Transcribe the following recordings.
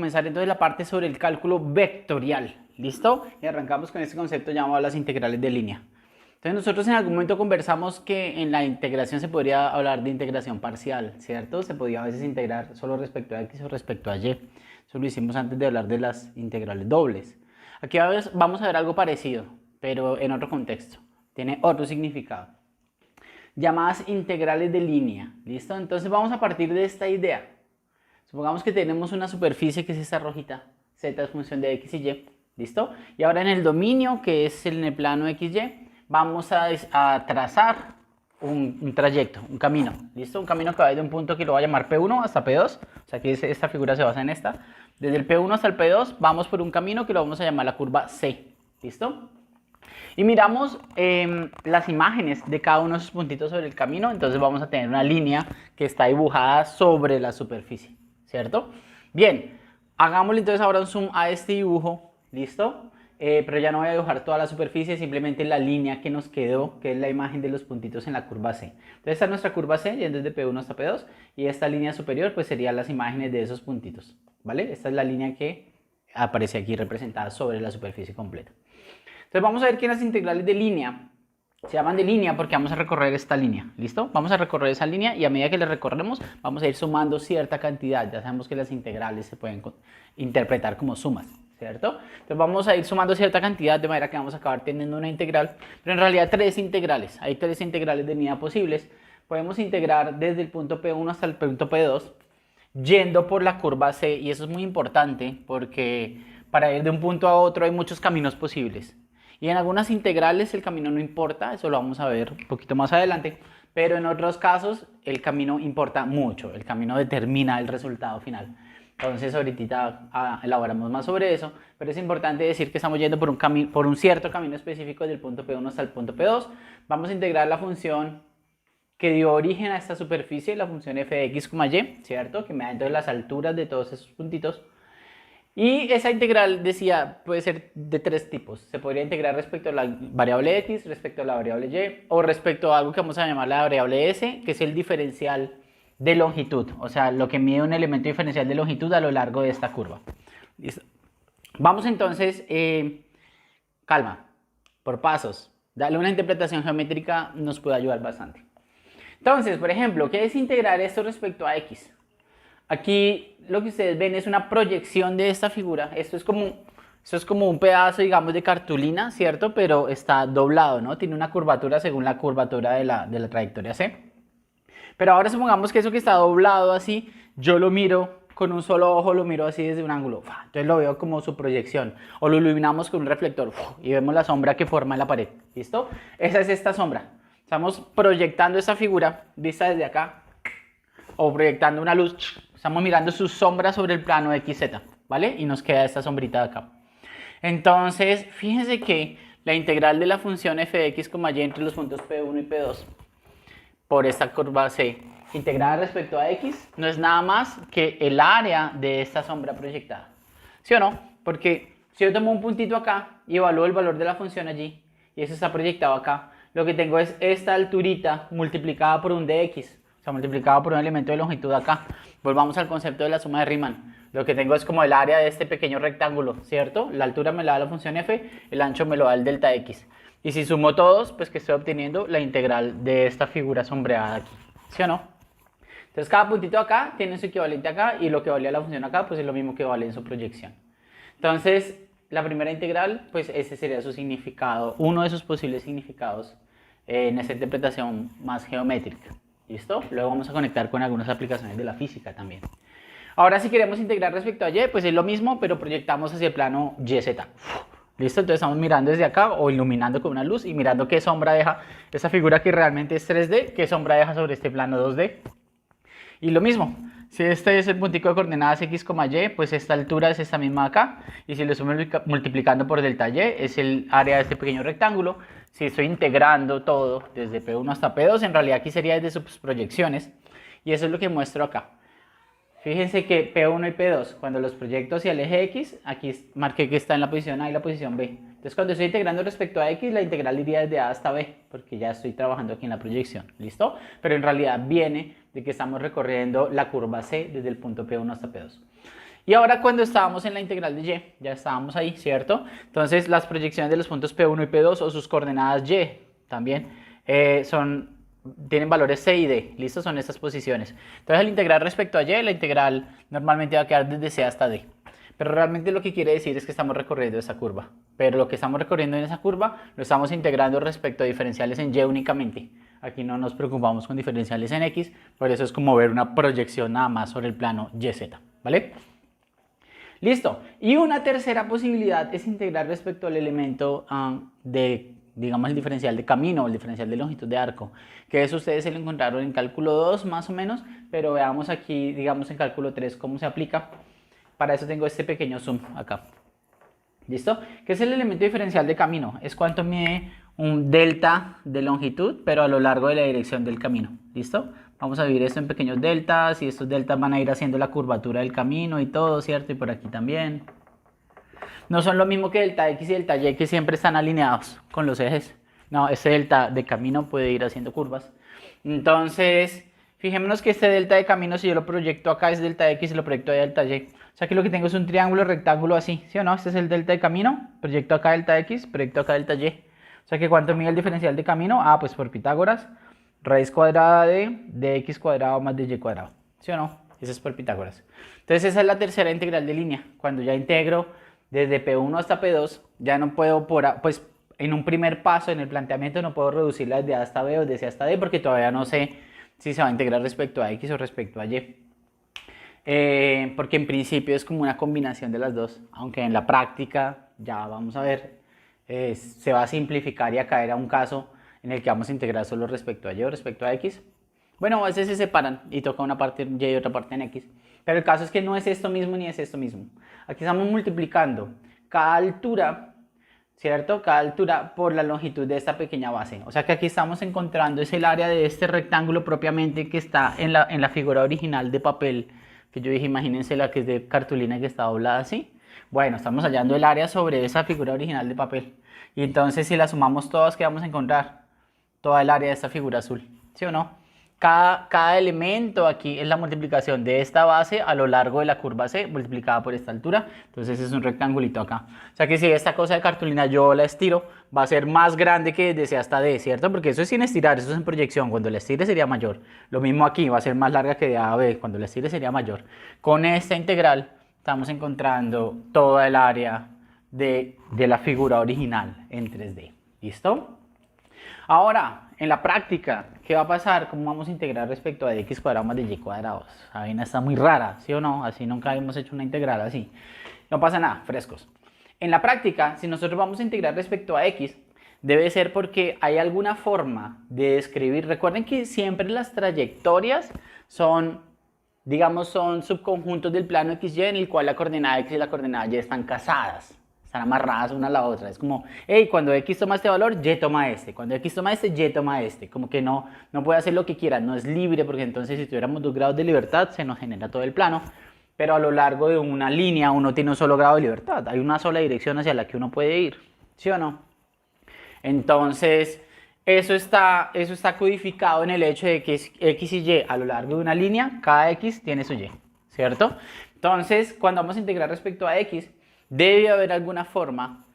comenzar entonces la parte sobre el cálculo vectorial. ¿Listo? Y arrancamos con este concepto llamado las integrales de línea. Entonces nosotros en algún momento conversamos que en la integración se podría hablar de integración parcial, ¿cierto? Se podía a veces integrar solo respecto a x o respecto a y. Eso lo hicimos antes de hablar de las integrales dobles. Aquí vamos a ver algo parecido, pero en otro contexto. Tiene otro significado. Llamadas integrales de línea, ¿listo? Entonces vamos a partir de esta idea. Supongamos que tenemos una superficie que es esta rojita, z es función de x y y, ¿listo? Y ahora en el dominio, que es en el plano xy, vamos a trazar un trayecto, un camino, ¿listo? Un camino que va desde un punto que lo voy a llamar P1 hasta P2, o sea que esta figura se basa en esta. Desde el P1 hasta el P2 vamos por un camino que lo vamos a llamar la curva C, ¿listo? Y miramos las imágenes de cada uno de esos puntitos sobre el camino, entonces vamos a tener una línea que está dibujada sobre la superficie, ¿cierto? Bien, hagámosle entonces ahora un zoom a este dibujo, ¿listo? Pero ya no voy a dibujar toda la superficie, simplemente la línea que nos quedó, que es la imagen de los puntitos en la curva C. Entonces esta es nuestra curva C, yendo desde P1 hasta P2, y esta línea superior pues serían las imágenes de esos puntitos, ¿vale? Esta es la línea que aparece aquí representada sobre la superficie completa. Entonces vamos a ver que las integrales de línea se llaman de línea porque vamos a recorrer esta línea, ¿listo? Vamos a recorrer esa línea y a medida que la recorremos vamos a ir sumando cierta cantidad. Ya sabemos que las integrales se pueden interpretar como sumas, ¿cierto? Entonces vamos a ir sumando cierta cantidad de manera que vamos a acabar teniendo una integral, pero en realidad tres integrales. Hay tres integrales de línea posibles. Podemos integrar desde el punto P1 hasta el punto P2 yendo por la curva C, y eso es muy importante porque para ir de un punto a otro hay muchos caminos posibles. Y en algunas integrales el camino no importa, eso lo vamos a ver un poquito más adelante, pero en otros casos el camino importa mucho, el camino determina el resultado final. Entonces ahorita elaboramos más sobre eso, pero es importante decir que estamos yendo por un cierto camino específico del punto P1 hasta el punto P2. Vamos a integrar la función que dio origen a esta superficie, la función f de x, y, ¿cierto? Que me da entonces las alturas de todos esos puntitos. Y esa integral, decía, puede ser de tres tipos. Se podría integrar respecto a la variable x, respecto a la variable y, o respecto a algo que vamos a llamar la variable s, que es el diferencial de longitud. O sea, lo que mide un elemento diferencial de longitud a lo largo de esta curva. ¿Listo? Vamos entonces, calma, por pasos. Darle una interpretación geométrica nos puede ayudar bastante. Entonces, por ejemplo, ¿qué es integrar esto respecto a x? Aquí lo que ustedes ven es una proyección de esta figura. Esto es como un pedazo, digamos, de cartulina, ¿cierto? Pero está doblado, ¿no? Tiene una curvatura según la curvatura de la trayectoria C. Pero ahora supongamos que eso que está doblado así, yo lo miro con un solo ojo, lo miro así desde un ángulo. Entonces lo veo como su proyección. O lo iluminamos con un reflector y vemos la sombra que forma en la pared. ¿Listo? Esa es esta sombra. Estamos proyectando esa figura vista desde acá. O proyectando una luz, estamos mirando su sombra sobre el plano XZ, ¿vale? Y nos queda esta sombrita de acá. Entonces, fíjense que la integral de la función f de x, y entre los puntos P1 y P2 por esta curva C, integrada respecto a x, no es nada más que el área de esta sombra proyectada. ¿Sí o no? Porque si yo tomo un puntito acá y evalúo el valor de la función allí, y eso está proyectado acá, lo que tengo es esta alturita multiplicada por un dx. Multiplicado por un elemento de longitud acá. Volvamos al concepto de la suma de Riemann. Lo que tengo es como el área de este pequeño rectángulo, ¿cierto? La altura me la da la función f, el ancho me lo da el delta x. Y si sumo todos, pues que estoy obteniendo la integral de esta figura sombreada aquí, ¿sí o no? Entonces cada puntito acá tiene su equivalente acá, y lo que valía la función acá pues es lo mismo que vale en su proyección. Entonces la primera integral, pues ese sería su significado, uno de sus posibles significados en esta interpretación más geométrica. ¿Listo? Luego vamos a conectar con algunas aplicaciones de la física también. Ahora si queremos integrar respecto a y, pues es lo mismo, pero proyectamos hacia el plano YZ. ¿Listo? Entonces estamos mirando desde acá o iluminando con una luz y mirando qué sombra deja esa figura que realmente es 3D, qué sombra deja sobre este plano 2D. Y lo mismo, si este es el puntico de coordenadas x, y, pues esta altura es esta misma acá. Y si lo estoy multiplicando por delta y, es el área de este pequeño rectángulo. Si estoy integrando todo desde P1 hasta P2, en realidad aquí sería desde sus proyecciones. Y eso es lo que muestro acá. Fíjense que P1 y P2, cuando los proyecto hacia el eje X, aquí marqué que está en la posición A y la posición B. Entonces cuando estoy integrando respecto a X, la integral iría desde A hasta B, porque ya estoy trabajando aquí en la proyección, ¿listo? Pero en realidad viene de que estamos recorriendo la curva C desde el punto P1 hasta P2. Y ahora cuando estábamos en la integral de y, ya estábamos ahí, ¿cierto? Entonces las proyecciones de los puntos P1 y P2 o sus coordenadas y también tienen valores C y D, ¿listo? Son estas posiciones. Entonces al integrar respecto a y, la integral normalmente va a quedar desde C hasta D. Pero realmente lo que quiere decir es que estamos recorriendo esa curva. Pero lo que estamos recorriendo en esa curva lo estamos integrando respecto a diferenciales en y únicamente. Aquí no nos preocupamos con diferenciales en x, por eso es como ver una proyección nada más sobre el plano YZ, ¿vale? Listo. Y una tercera posibilidad es integrar respecto al elemento digamos, el diferencial de camino o el diferencial de longitud de arco, que eso ustedes se lo encontraron en cálculo 2 más o menos, pero veamos aquí, digamos, en cálculo 3 cómo se aplica. Para eso tengo este pequeño zoom acá. ¿Listo? ¿Qué es el elemento diferencial de camino? Es cuánto mide un delta de longitud, pero a lo largo de la dirección del camino. ¿Listo? Vamos a dividir esto en pequeños deltas y estos deltas van a ir haciendo la curvatura del camino y todo, ¿cierto? Y por aquí también. No son lo mismo que delta X y delta Y, que siempre están alineados con los ejes. No, ese delta de camino puede ir haciendo curvas. Entonces, fijémonos que este delta de camino, si yo lo proyecto acá, es delta X y lo proyecto a delta Y. O sea que lo que tengo es un triángulo rectángulo así, ¿sí o no? Este es el delta de camino, proyecto acá delta X, proyecto acá delta Y. O sea que ¿cuánto mide el diferencial de camino? Ah, pues por Pitágoras, raíz cuadrada de x cuadrado más de y cuadrado, ¿sí o no? Eso es por Pitágoras. Entonces esa es la tercera integral de línea. Cuando ya integro desde P1 hasta P2, ya no puedo, pues en un primer paso en el planteamiento no puedo reducirla desde A hasta B o desde C hasta D porque todavía no sé si se va a integrar respecto a X o respecto a Y. Porque en principio es como una combinación de las dos, aunque en la práctica, ya vamos a ver, se va a simplificar y a caer a un caso en el que vamos a integrar solo respecto a Y o respecto a X. Bueno, a veces se separan y toca una parte en Y y otra parte en X, pero el caso es que no es esto mismo ni es esto mismo. Aquí estamos multiplicando cada altura, ¿cierto? Cada altura por la longitud de esta pequeña base. O sea que aquí estamos encontrando es el área de este rectángulo propiamente que está en la figura original de papel, que yo dije, imagínense la que es de cartulina que está doblada así. Bueno, estamos hallando el área sobre esa figura original de papel. Y entonces si la sumamos todas, ¿qué vamos a encontrar? Toda el área de esta figura azul, ¿sí o no? Cada elemento aquí es la multiplicación de esta base a lo largo de la curva C multiplicada por esta altura. Entonces es un rectangulito acá. O sea que si esta cosa de cartulina yo la estiro, va a ser más grande que desde C hasta D, ¿cierto? Porque eso es sin estirar, eso es en proyección. Cuando la estire sería mayor. Lo mismo aquí, va a ser más larga que de A a B. Cuando la estire sería mayor. Con esta integral estamos encontrando toda el área de la figura original en 3D. ¿Listo? Ahora, en la práctica, ¿qué va a pasar? ¿Cómo vamos a integrar respecto a x cuadrado más de y cuadrado? La vaina está muy rara, ¿sí o no? Así nunca hemos hecho una integral así. No pasa nada, frescos. En la práctica, si nosotros vamos a integrar respecto a x, debe ser porque hay alguna forma de describir. Recuerden que siempre las trayectorias son, digamos, son subconjuntos del plano XY en el cual la coordenada x y la coordenada y están casadas. Están amarradas una a la otra. Es como, hey, cuando X toma este valor, Y toma este. Cuando X toma este, Y toma este. Como que no puede hacer lo que quiera, no es libre, porque entonces si tuviéramos 2 grados de libertad, se nos genera todo el plano. Pero a lo largo de una línea, uno tiene un solo grado de libertad. Hay una sola dirección hacia la que uno puede ir. ¿Sí o no? Entonces, eso está codificado en el hecho de que es X y Y a lo largo de una línea, cada X tiene su Y, ¿cierto? Entonces, cuando vamos a integrar respecto a X, debe haber alguna forma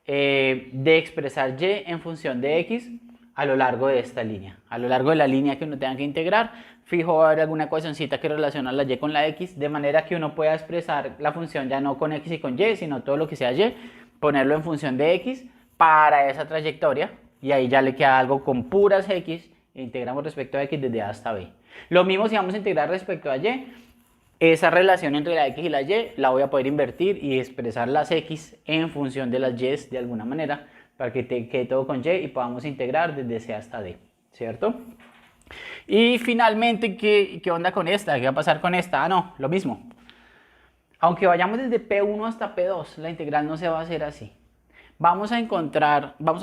de expresar y en función de x a lo largo de esta línea. A lo largo de la línea que uno tenga que integrar, fijo va a haber alguna ecuacióncita que relaciona la y con la x, de manera que uno pueda expresar la función ya no con x y con y, sino todo lo que sea y, ponerlo en función de x para esa trayectoria, y ahí ya le queda algo con puras x, e integramos respecto a x desde a hasta b. Lo mismo si vamos a integrar respecto a y, esa relación entre la x y la y la voy a poder invertir y expresar las x en función de las y de alguna manera para que te quede todo con y y podamos integrar desde C hasta D, ¿cierto? Y finalmente, ¿qué onda con esta? ¿Qué va a pasar con esta? Ah, no, lo mismo. Aunque vayamos desde P1 hasta P2, la integral no se va a hacer así. Vamos a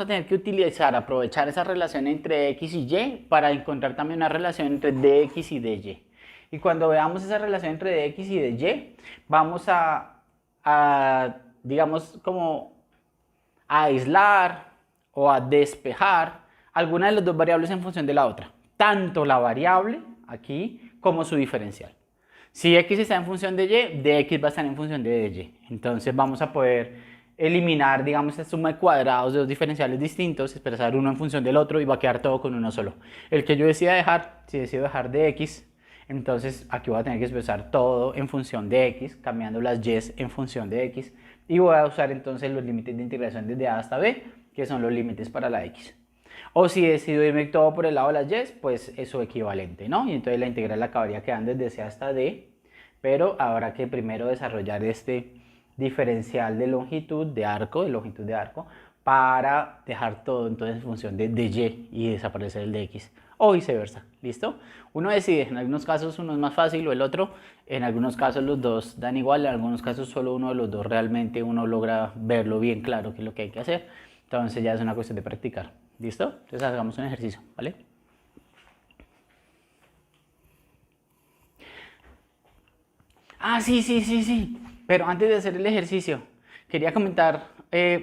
tener que aprovechar esa relación entre x y y para encontrar también una relación entre dx y dy. Y cuando veamos esa relación entre de x y de y, vamos digamos, como a aislar o a despejar alguna de las dos variables en función de la otra. Tanto la variable aquí como su diferencial. Si x está en función de y, dx va a estar en función de dy. Entonces vamos a poder eliminar, digamos, esta suma de cuadrados de dos diferenciales distintos, expresar uno en función del otro y va a quedar todo con uno solo. El que yo decida dejar, si decido dejar de x, entonces aquí voy a tener que expresar todo en función de x, cambiando las y's en función de x, y voy a usar entonces los límites de integración desde a hasta b, que son los límites para la x. O si decido irme todo por el lado de las y's, pues eso equivalente, ¿no? Y entonces la integral acabaría quedando desde c hasta d, pero habrá que primero desarrollar este diferencial de longitud de arco, para dejar todo entonces en función de y desaparecer el de x, o viceversa, ¿listo? Uno decide, en algunos casos uno es más fácil o el otro, en algunos casos los dos dan igual, en algunos casos solo uno de los dos realmente uno logra verlo bien claro qué es lo que hay que hacer, entonces ya es una cuestión de practicar, ¿listo? Entonces hagamos un ejercicio, ¿vale? Ah, sí. Pero antes de hacer el ejercicio, quería comentar,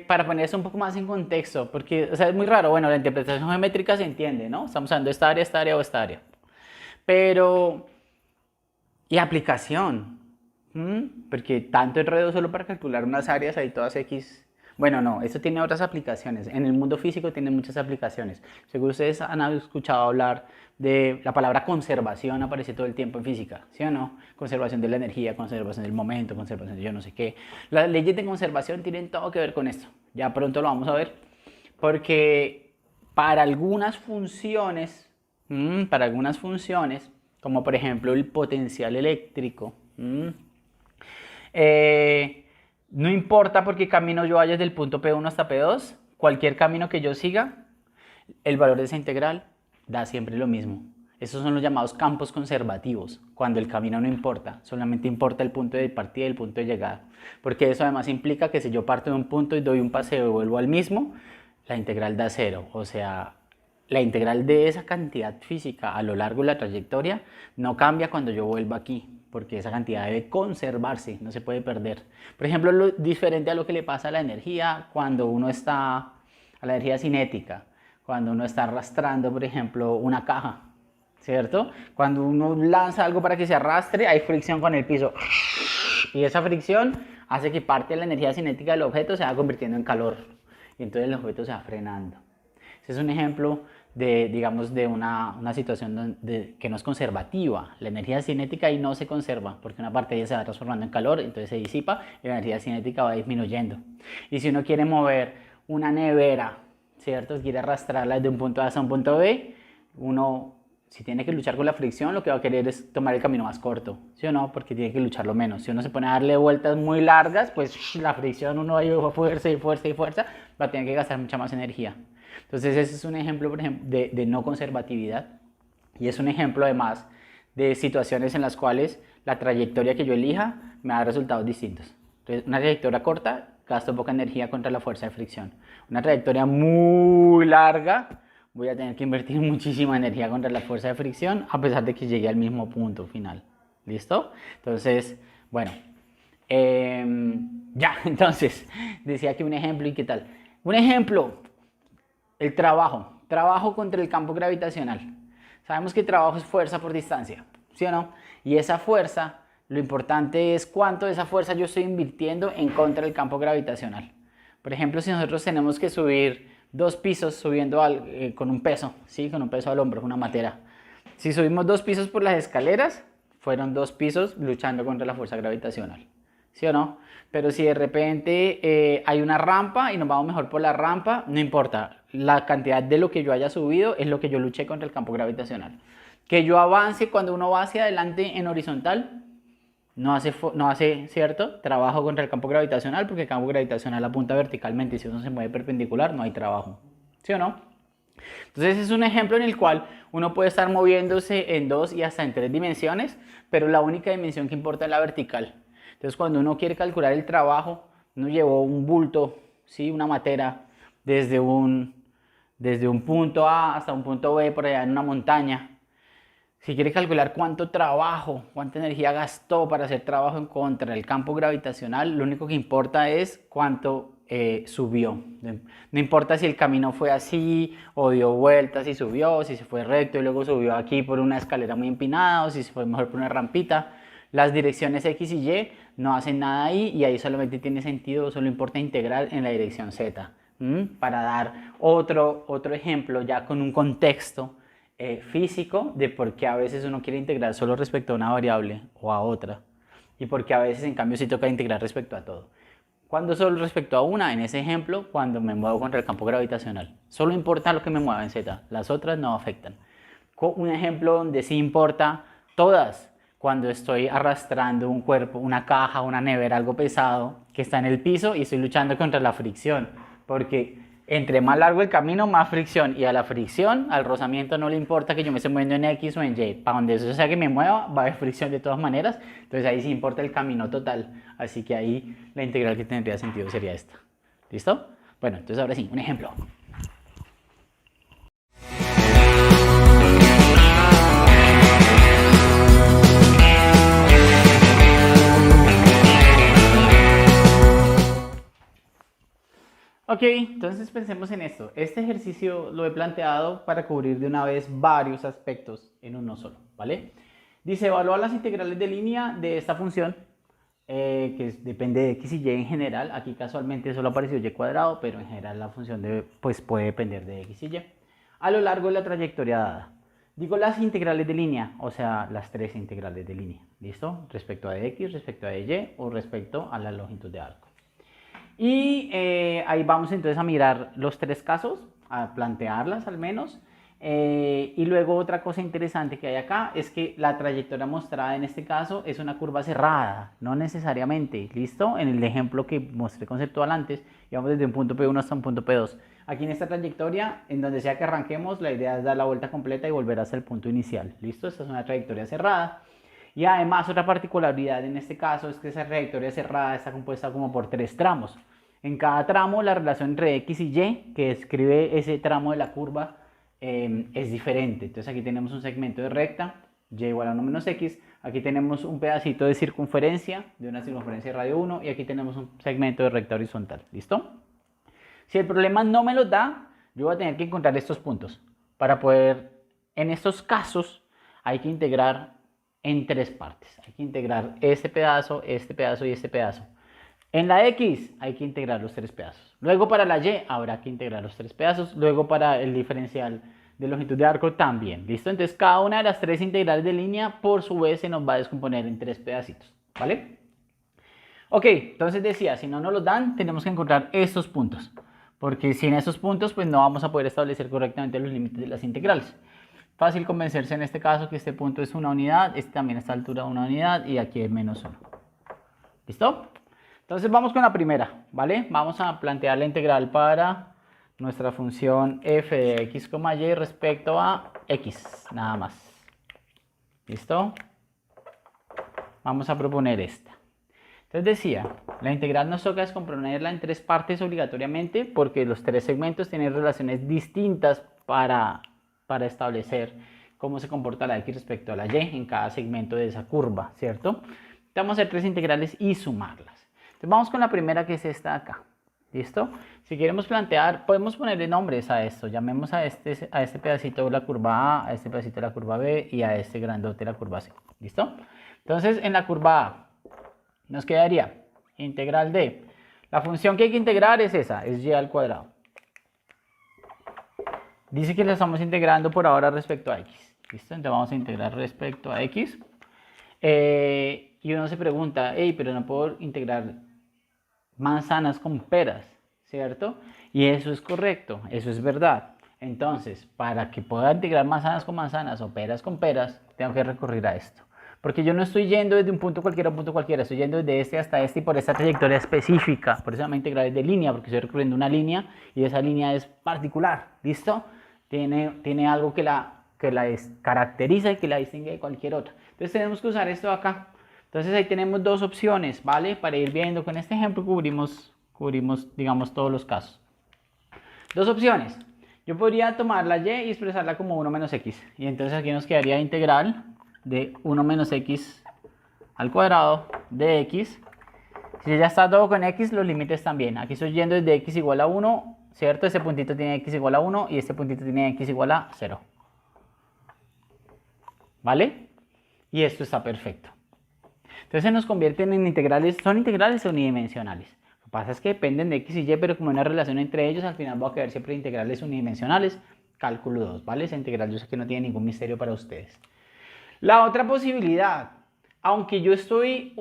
para poner eso un poco más en contexto, porque, o sea, es muy raro. Bueno, la interpretación geométrica se entiende, ¿no? Estamos hablando de esta área o esta área. Pero, ¿y aplicación? Porque tanto enredo solo para calcular unas áreas ahí todas X. Bueno, no, eso tiene otras aplicaciones. En el mundo físico tiene muchas aplicaciones. Seguro ustedes han escuchado hablar de la palabra conservación, aparece todo el tiempo en física, ¿sí o no? Conservación de la energía, conservación del momento, conservación de yo no sé qué. Las leyes de conservación tienen todo que ver con esto. Ya pronto lo vamos a ver. Porque para algunas funciones, como por ejemplo el potencial eléctrico, no importa por qué camino yo vaya desde el punto P1 hasta P2, cualquier camino que yo siga, el valor de esa integral da siempre lo mismo. Esos son los llamados campos conservativos, cuando el camino no importa, solamente importa el punto de partida y el punto de llegada. Porque eso además implica que si yo parto de un punto y doy un paseo y vuelvo al mismo, la integral da cero. O sea, la integral de esa cantidad física a lo largo de la trayectoria no cambia cuando yo vuelva aquí, porque esa cantidad debe conservarse, no se puede perder. Por ejemplo, lo diferente a lo que le pasa a la energía cuando uno está, a la energía cinética, cuando uno está arrastrando, por ejemplo, una caja, ¿cierto? Cuando uno lanza algo para que se arrastre, hay fricción con el piso. Y esa fricción hace que parte de la energía cinética del objeto se vaya convirtiendo en calor. Y entonces el objeto se va frenando. Ese es un ejemplo de, digamos, de una situación que no es conservativa. La energía cinética ahí no se conserva, porque una parte de ella se va transformando en calor, entonces se disipa y la energía cinética va disminuyendo. Y si uno quiere mover una nevera, ¿cierto? Quiere arrastrarla desde un punto A hasta un punto B, uno, si tiene que luchar con la fricción, lo que va a querer es tomar el camino más corto, ¿sí o no? Porque tiene que lucharlo menos. Si uno se pone a darle vueltas muy largas, pues la fricción uno va a fuerza, va a tener que gastar mucha más energía. Entonces ese es un ejemplo, por ejemplo, de no conservatividad y es un ejemplo además de situaciones en las cuales la trayectoria que yo elija me da resultados distintos. Entonces una trayectoria corta, gasto poca energía contra la fuerza de fricción. Una trayectoria muy larga, voy a tener que invertir muchísima energía contra la fuerza de fricción a pesar de que llegue al mismo punto final. ¿Listo? Entonces, bueno, ya, entonces, decía aquí un ejemplo y qué tal. Un ejemplo, el trabajo contra el campo gravitacional. Sabemos que el trabajo es fuerza por distancia, ¿sí o no? Y esa fuerza, lo importante es cuánto de esa fuerza yo estoy invirtiendo en contra del campo gravitacional. Por ejemplo, si nosotros tenemos que subir 2 pisos subiendo con un peso, ¿sí? Con un peso al hombro, con una matera. Si subimos 2 pisos por las escaleras, fueron 2 pisos luchando contra la fuerza gravitacional, ¿sí o no? Pero si de repente hay una rampa y nos vamos mejor por la rampa, no importa. La cantidad de lo que yo haya subido es lo que yo luché contra el campo gravitacional. Que yo avance cuando uno va hacia adelante en horizontal, no hace ¿cierto? Trabajo contra el campo gravitacional, porque el campo gravitacional apunta verticalmente y si uno se mueve perpendicular no hay trabajo, ¿sí o no? Entonces es un ejemplo en el cual uno puede estar moviéndose en 2 y hasta en 3 dimensiones, pero la única dimensión que importa es la vertical. Entonces cuando uno quiere calcular el trabajo, uno llevó un bulto, ¿sí? Una matera desde un punto A hasta un punto B por allá en una montaña. Si quiere calcular cuánto trabajo, cuánta energía gastó para hacer trabajo en contra del campo gravitacional, lo único que importa es cuánto subió. No importa si el camino fue así o dio vueltas y subió, si se fue recto y luego subió aquí por una escalera muy empinada o si se fue mejor por una rampita. Las direcciones X y Y no hacen nada ahí y ahí solamente tiene sentido, solo importa integrar en la dirección Z. Para dar otro ejemplo ya con un contexto físico de por qué a veces uno quiere integrar solo respecto a una variable o a otra y por qué a veces en cambio sí toca integrar respecto a todo. Cuando solo respecto a una, en ese ejemplo, cuando me muevo contra el campo gravitacional. Solo importa lo que me mueva en Z, las otras no afectan. Un ejemplo donde sí importa todas, cuando estoy arrastrando un cuerpo, una caja, una nevera, algo pesado que está en el piso y estoy luchando contra la fricción, porque entre más largo el camino, más fricción, y a la fricción, al rozamiento no le importa que yo me esté moviendo en X o en Y, para donde eso sea que me mueva, va a haber fricción de todas maneras, entonces ahí sí importa el camino total, así que ahí la integral que tendría sentido sería esta. ¿Listo? Bueno, entonces ahora sí, un ejemplo. Ok, entonces pensemos en esto. Este ejercicio lo he planteado para cubrir de una vez varios aspectos en uno solo, ¿vale? Dice, evaluar las integrales de línea de esta función, depende de x y y en general. Aquí casualmente solo apareció y cuadrado, pero en general la función puede depender de x y y. A lo largo de la trayectoria dada. Digo las integrales de línea, o sea, las tres integrales de línea, ¿listo? Respecto a x, respecto a y o respecto a la longitud de arco. Y ahí vamos entonces a mirar los tres casos, a plantearlas al menos. Y luego otra cosa interesante que hay acá es que la trayectoria mostrada en este caso es una curva cerrada, no necesariamente, ¿listo? En el ejemplo que mostré conceptual antes, íbamos desde un punto P1 hasta un punto P2. Aquí en esta trayectoria, en donde sea que arranquemos, la idea es dar la vuelta completa y volver hasta el punto inicial, ¿listo? Esta es una trayectoria cerrada. Y además otra particularidad en este caso es que esa trayectoria cerrada está compuesta como por tres tramos. En cada tramo la relación entre x y y, que describe ese tramo de la curva, es diferente. Entonces aquí tenemos un segmento de recta, y igual a 1 menos x. Aquí tenemos un pedacito de circunferencia, de una circunferencia de radio 1, y aquí tenemos un segmento de recta horizontal. ¿Listo? Si el problema no me los da, yo voy a tener que encontrar estos puntos. Para poder, en estos casos, hay que integrar en tres partes. Hay que integrar este pedazo y este pedazo. En la X hay que integrar los tres pedazos. Luego para la Y habrá que integrar los tres pedazos. Luego para el diferencial de longitud de arco también. ¿Listo? Entonces cada una de las tres integrales de línea por su vez se nos va a descomponer en tres pedacitos. ¿Vale? Ok, entonces decía, si no nos los dan, tenemos que encontrar estos puntos. Porque sin esos puntos pues no vamos a poder establecer correctamente los límites de las integrales. Fácil convencerse en este caso que este punto es una unidad, este también está a altura de una unidad y aquí es menos 1. ¿Listo? Entonces vamos con la primera, ¿vale? Vamos a plantear la integral para nuestra función f de x, y respecto a x, nada más. ¿Listo? Vamos a proponer esta. Entonces decía, la integral nos toca descomponerla en tres partes obligatoriamente porque los tres segmentos tienen relaciones distintas para establecer cómo se comporta la x respecto a la y en cada segmento de esa curva, ¿cierto? Vamos a hacer tres integrales y sumarlas. Entonces vamos con la primera, que es esta de acá, ¿listo? Si queremos plantear, podemos ponerle nombres a esto, llamemos a este pedacito de la curva A, a este pedacito de la curva B y a este grandote de la curva C, ¿listo? Entonces en la curva A nos quedaría integral de, la función que hay que integrar es esa, es y al cuadrado. Dice que la estamos integrando por ahora respecto a x. ¿Listo? Entonces vamos a integrar respecto a x. Y uno se pregunta, hey, pero no puedo integrar manzanas con peras, ¿cierto? Y eso es correcto, eso es verdad. Entonces, para que pueda integrar manzanas con manzanas o peras con peras, tengo que recurrir a esto. Porque yo no estoy yendo desde un punto cualquiera a un punto cualquiera, estoy yendo desde este hasta este y por esta trayectoria específica. Por eso se llama integrales de línea, porque estoy recurriendo a una línea y esa línea es particular, ¿listo? Tiene algo que la caracteriza y que la distingue de cualquier otra. Entonces tenemos que usar esto acá. Entonces ahí tenemos dos opciones, ¿vale? Para ir viendo, con este ejemplo cubrimos digamos, todos los casos. Dos opciones. Yo podría tomar la y y expresarla como 1 menos x. Y entonces aquí nos quedaría integral de 1 menos x al cuadrado de x. Si ya está todo con x, los límites también. Aquí estoy yendo desde x igual a 1, ¿cierto? Este puntito tiene x igual a 1 y este puntito tiene x igual a 0. ¿Vale? Y esto está perfecto. Entonces se nos convierten en integrales, son integrales unidimensionales. Lo que pasa es que dependen de x y y, pero como hay una relación entre ellos, al final va a quedar siempre integrales unidimensionales. Cálculo 2, ¿vale? Esa integral yo sé que no tiene ningún misterio para ustedes. La otra posibilidad, aunque yo estoy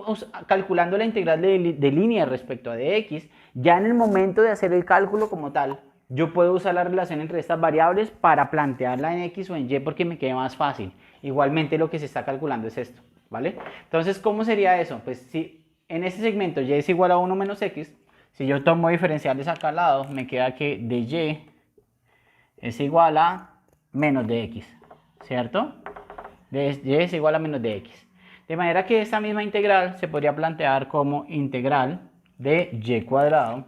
calculando la integral de línea respecto a dx, ya en el momento de hacer el cálculo como tal, yo puedo usar la relación entre estas variables para plantearla en x o en y porque me quede más fácil. Igualmente lo que se está calculando es esto, ¿vale? Entonces, ¿cómo sería eso? Pues si en este segmento y es igual a 1 menos x, si yo tomo diferenciales acá al lado, me queda que de y es igual a menos de x, ¿cierto? De y es igual a menos de x. De manera que esta misma integral se podría plantear como integral de y cuadrado.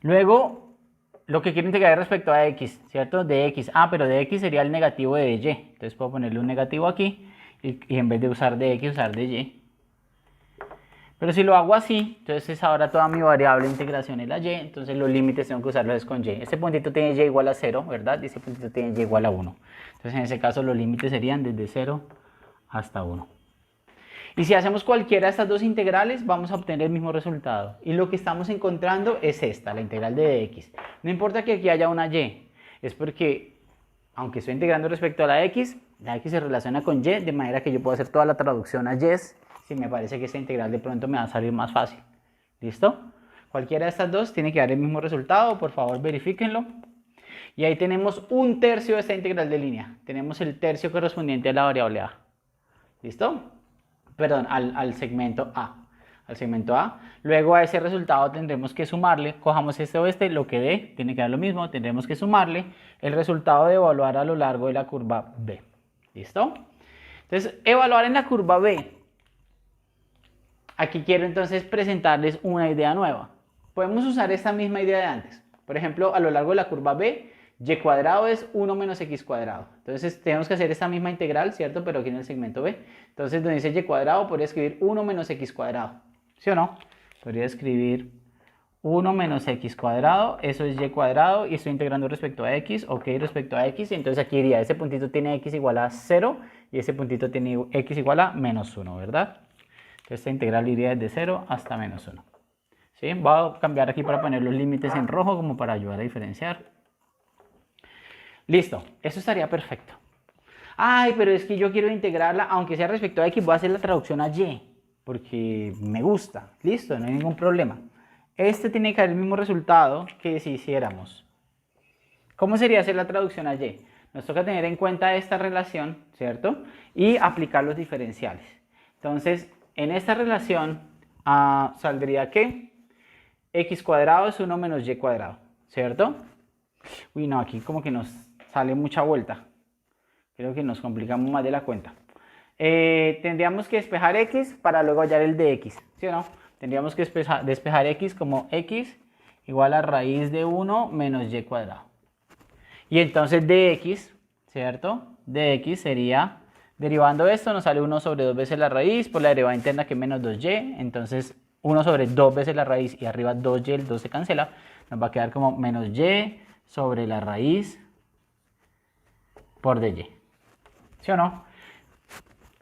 Luego, lo que quiero integrar respecto a x, ¿cierto? De x. Ah, pero de x sería el negativo de y. Entonces puedo ponerle un negativo aquí y en vez de usar de x, usar de y. Pero si lo hago así, entonces ahora toda mi variable de integración es la y, entonces los límites tengo que usarlos con y. Este puntito tiene y igual a 0, ¿verdad? Y este puntito tiene y igual a 1. Entonces en ese caso los límites serían desde 0 hasta 1. Y si hacemos cualquiera de estas dos integrales, vamos a obtener el mismo resultado. Y lo que estamos encontrando es esta, la integral de dx. No importa que aquí haya una y, es porque, aunque estoy integrando respecto a la x se relaciona con y, de manera que yo puedo hacer toda la traducción a y, si me parece que esta integral de pronto me va a salir más fácil. ¿Listo? Cualquiera de estas dos tiene que dar el mismo resultado, por favor verifíquenlo. Y ahí tenemos un tercio de esta integral de línea. Tenemos el tercio correspondiente a la variable a. ¿Listo? Perdón, al segmento A. Al segmento A. Luego a ese resultado tendremos que sumarle, cojamos este o este, lo que dé, tiene que dar lo mismo, tendremos que sumarle el resultado de evaluar a lo largo de la curva B. ¿Listo? Entonces, evaluar en la curva B. Aquí quiero entonces presentarles una idea nueva. Podemos usar esta misma idea de antes. Por ejemplo, a lo largo de la curva B, y cuadrado es 1 menos x cuadrado. Entonces tenemos que hacer esta misma integral, ¿cierto? Pero aquí en el segmento B. Entonces donde dice y cuadrado, podría escribir 1 menos x cuadrado. ¿Sí o no? Podría escribir 1 menos x cuadrado, eso es y cuadrado, y estoy integrando respecto a x, ok, respecto a x, y entonces aquí diría, ese puntito tiene x igual a 0, y ese puntito tiene x igual a menos 1, ¿verdad? Entonces esta integral iría desde 0 hasta menos 1. ¿Sí? Voy a cambiar aquí para poner los límites en rojo como para ayudar a diferenciar. Listo, eso estaría perfecto. Ay, pero es que yo quiero integrarla, aunque sea respecto a x, voy a hacer la traducción a y, porque me gusta. Listo, no hay ningún problema. Este tiene que dar el mismo resultado que si hiciéramos. ¿Cómo sería hacer la traducción a y? Nos toca tener en cuenta esta relación, ¿cierto? Y aplicar los diferenciales. Entonces, en esta relación saldría que x cuadrado es 1 menos y cuadrado, ¿cierto? Uy, no, aquí como que nos sale mucha vuelta. Creo que nos complicamos más de la cuenta. Tendríamos que despejar x para luego hallar el de x, ¿sí o no? Tendríamos que despejar x como x igual a raíz de 1 menos y cuadrado. Y entonces dx, ¿cierto? Dx sería, derivando esto, nos sale 1 sobre 2 veces la raíz, por la derivada interna que es menos 2y, entonces 1 sobre 2 veces la raíz y arriba 2y, el 2 se cancela, nos va a quedar como menos y sobre la raíz por dy. ¿Sí o no?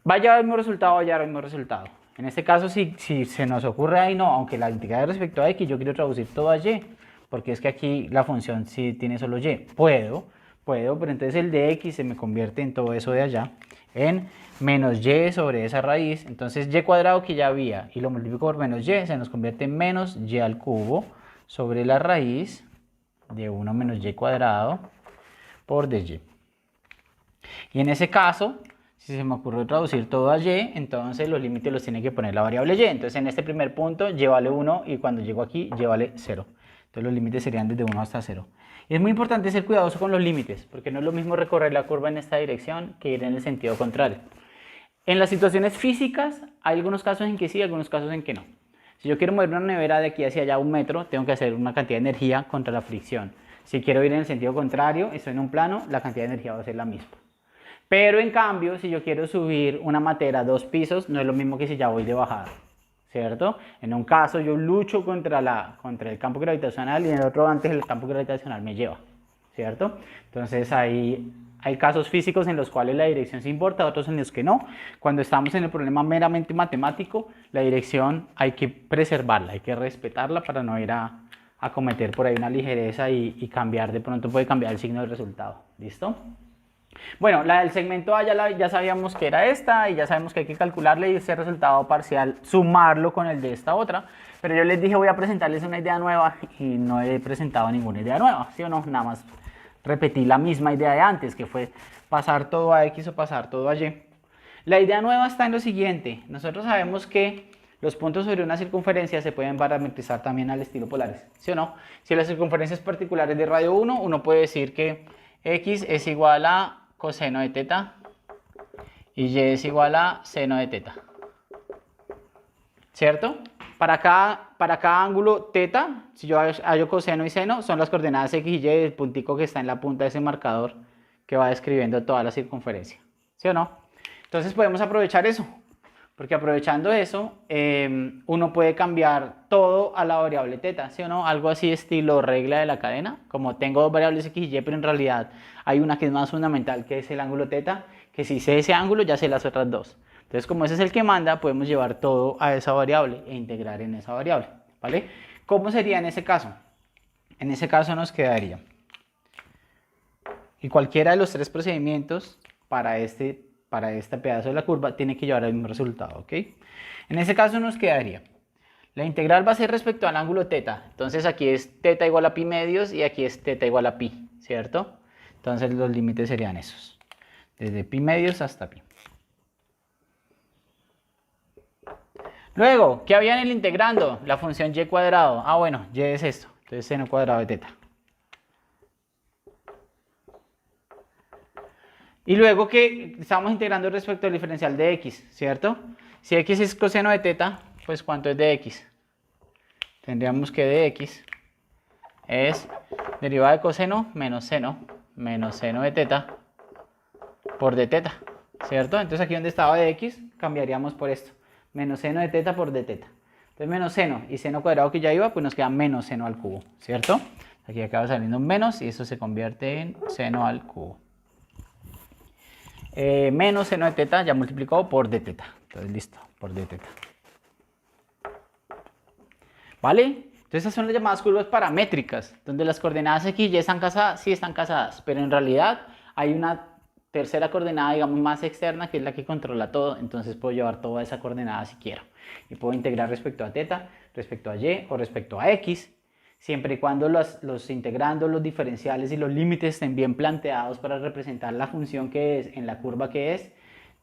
Va a llevar el mismo resultado, va a llevar el mismo resultado. En este caso, si se nos ocurre ahí, no, aunque la integral respecto a x, yo quiero traducir todo a y, porque es que aquí la función sí tiene solo y. Puedo, pero entonces el de x se me convierte en todo eso de allá, en menos y sobre esa raíz. Entonces y cuadrado que ya había, y lo multiplico por menos y, se nos convierte en menos y al cubo sobre la raíz de 1 menos y cuadrado por dy. Y en ese caso, si se me ocurrió traducir todo a y, entonces los límites los tiene que poner la variable y. Entonces en este primer punto y vale 1 y cuando llego aquí y vale 0. Entonces los límites serían desde 1 hasta 0. Y es muy importante ser cuidadoso con los límites, porque no es lo mismo recorrer la curva en esta dirección que ir en el sentido contrario. En las situaciones físicas hay algunos casos en que sí, algunos casos en que no. Si yo quiero mover una nevera de aquí hacia allá 1 metro, tengo que hacer una cantidad de energía contra la fricción. Si quiero ir en el sentido contrario, estoy en un plano, la cantidad de energía va a ser la misma. Pero en cambio, si yo quiero subir una matera 2 pisos, no es lo mismo que si ya voy de bajada, ¿cierto? En un caso yo lucho contra el campo gravitacional y en el otro antes el campo gravitacional me lleva, ¿cierto? Entonces ahí Hay casos físicos en los cuales la dirección sí importa, otros en los que no. Cuando estamos en el problema meramente matemático, la dirección hay que preservarla, hay que respetarla para no ir a cometer por ahí una ligereza y cambiar, de pronto puede cambiar el signo del resultado. ¿Listo? Bueno, la del segmento A ya sabíamos que era esta y ya sabemos que hay que calcularle ese resultado parcial, sumarlo con el de esta otra. Pero yo les dije voy a presentarles una idea nueva y no he presentado ninguna idea nueva, ¿sí o no? Nada más repetí la misma idea de antes, que fue pasar todo a X o pasar todo a Y. La idea nueva está en lo siguiente. Nosotros sabemos que los puntos sobre una circunferencia se pueden parametrizar también al estilo Polaris, ¿sí o no? Si las circunferencias particulares de radio 1, uno puede decir que X es igual a coseno de teta y Y es igual a seno de teta, ¿cierto? Para cada ángulo teta, si yo hallo coseno y seno, son las coordenadas X y Y, el puntico que está en la punta de ese marcador que va describiendo toda la circunferencia, ¿sí o no? Entonces podemos aprovechar eso, porque aprovechando eso, uno puede cambiar todo a la variable teta, ¿sí o no? Algo así estilo regla de la cadena, como tengo dos variables X y Y, pero en realidad hay una que es más fundamental, que es el ángulo teta, que si sé ese ángulo ya sé las otras dos. Entonces, como ese es el que manda, podemos llevar todo a esa variable e integrar en esa variable, ¿vale? ¿Cómo sería en ese caso? En ese caso nos quedaría, y cualquiera de los tres procedimientos para este pedazo de la curva tiene que llevar al mismo resultado, ¿ok? En ese caso nos quedaría, la integral va a ser respecto al ángulo teta, entonces aquí es teta igual a pi medios y aquí es teta igual a pi, ¿cierto? Entonces los límites serían esos, desde pi medios hasta pi. Luego, ¿qué había en el integrando? La función y cuadrado. Ah, bueno, y es esto. Entonces, seno cuadrado de teta. Y luego que estamos integrando respecto al diferencial de x, ¿cierto? Si x es coseno de teta, pues ¿cuánto es de x? Tendríamos que de x es derivada de coseno menos seno de teta por de teta, ¿cierto? Entonces aquí donde estaba de x, cambiaríamos por esto. Menos seno de teta por de teta. Entonces menos seno y seno cuadrado que ya iba, pues nos queda menos seno al cubo, ¿cierto? Aquí acaba saliendo un menos y eso se convierte en seno al cubo. Menos seno de teta ya multiplicado por de teta. Entonces listo, por de teta. ¿Vale? Entonces esas son las llamadas curvas paramétricas, donde las coordenadas X y Y están casadas, sí están casadas, pero en realidad hay una tercera coordenada, digamos, más externa, que es la que controla todo, entonces puedo llevar toda esa coordenada si quiero. Y puedo integrar respecto a teta, respecto a y o respecto a x, siempre y cuando los integrandos, los diferenciales y los límites estén bien planteados para representar la función que es en la curva que es,